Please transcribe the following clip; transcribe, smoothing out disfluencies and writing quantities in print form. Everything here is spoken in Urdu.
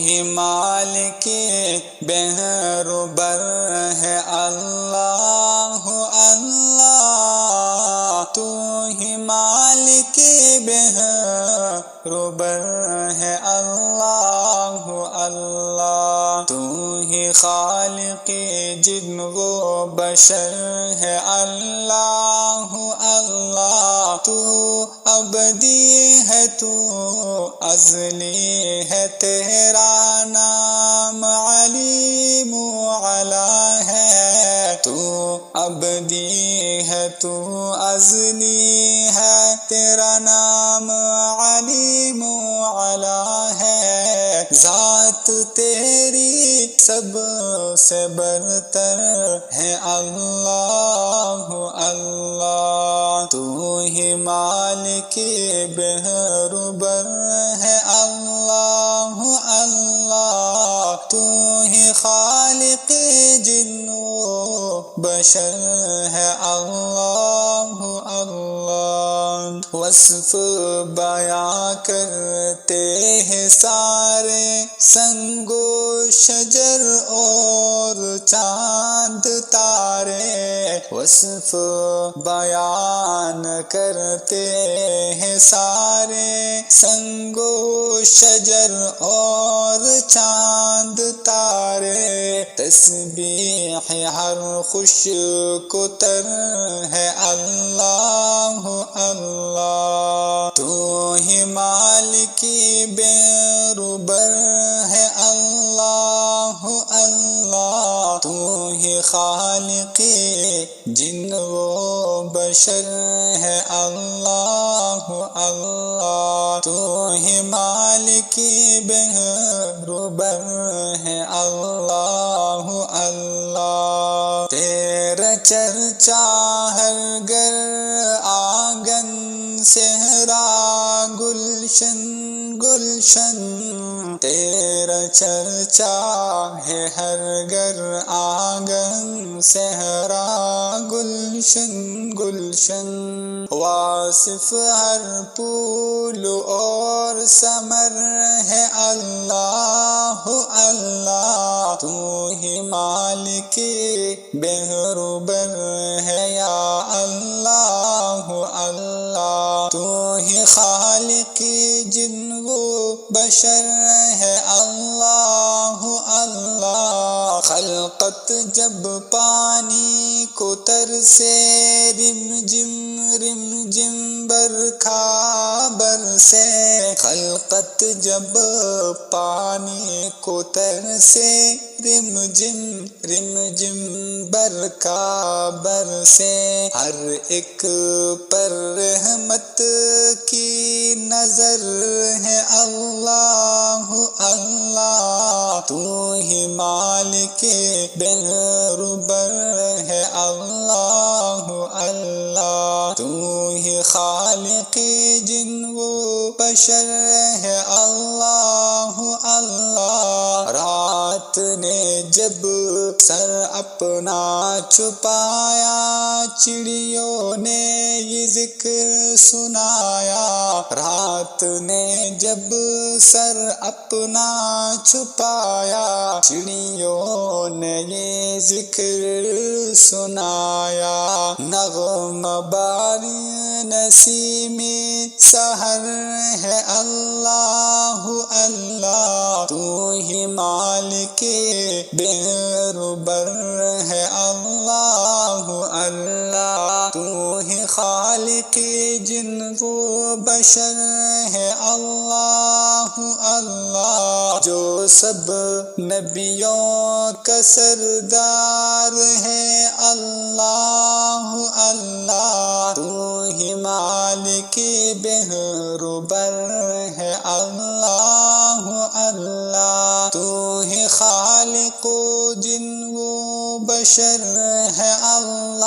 ہی مالک بحر بر ہے اللہ اللہ، تو ہی مالک بحر بر ہے اللہ اللہ، تو ہی خالق جن و بشر ہے اللہ اللہ، تو ابدی ہے تو ازلی ہے، تیرا نام علیم علی ہے، تو ابدی ہے تو ازلی ہے، تیرا نام علیم علی ہے، ذات تیری سب سے برتر ہے اللہ اللہ، تو ہی مالک بحر بر ہے اللہ اللہ، تو ہی خالق جن و بشر ہے اللہ اللہ، وصف بیان کرتے ہیں سارے سنگ و شجر اور چاند تارے، وصف بیان کرتے ہیں سارے سنگ و شجر اور چاند تارے، تسبیح ہر خوش کو تر ہے اللہ اللہ، تو ہی مالک بحر بر ہے اللہ اللہ، تو ہی خالق جن و بشر ہے اللہ اللہ، تو ہی مالک بحر بر ہے اللہ اللہ، تیرا چرچا ہر گھر آنگن صحرا گلشن گلشن، تیرا چرچا ہے ہر گھر آنگن صحرا گلشن گلشن، واصف ہر پھول اور ثمر ہے اللہ اللہ، تو ہی مالک بحر بر ہے یا اللہ اللہ، تو ہی خالق جن و بشر ہے اللہ اللہ، خلقت جب پانی کو ترسے رم جم برکھا برسے، خلقت جب پانی کو ترسے رم جم برکھا برسے، ہر ایک پر رحمت کی نظر ہے اللہ اللہ، تو ہی مالک بحر بر ہے اللہ اللہ، تو ہی خالق جن و بشر ہے اللہ اللہ، رات نے جب سر اپنا چھپایا چڑیوں نے یہ ذکر سنایا، رات نے جب سر اپنا چھپایا چڑیوں نے یہ ذکر سنایا، نغمہ باری نسیمی سحر ہے اللہ اللہ، تو ہی مالک بحر بر ہے اللہ اللہ، تو ہی خالق جن و بشر ہے اللہ اللہ، جو سب نبیوں کا سردار ہے اللہ اللہ، تو ہی مالک بحر بر ہے اللہ اللہ، تو ہی خالق جن و بشر ہے اللہ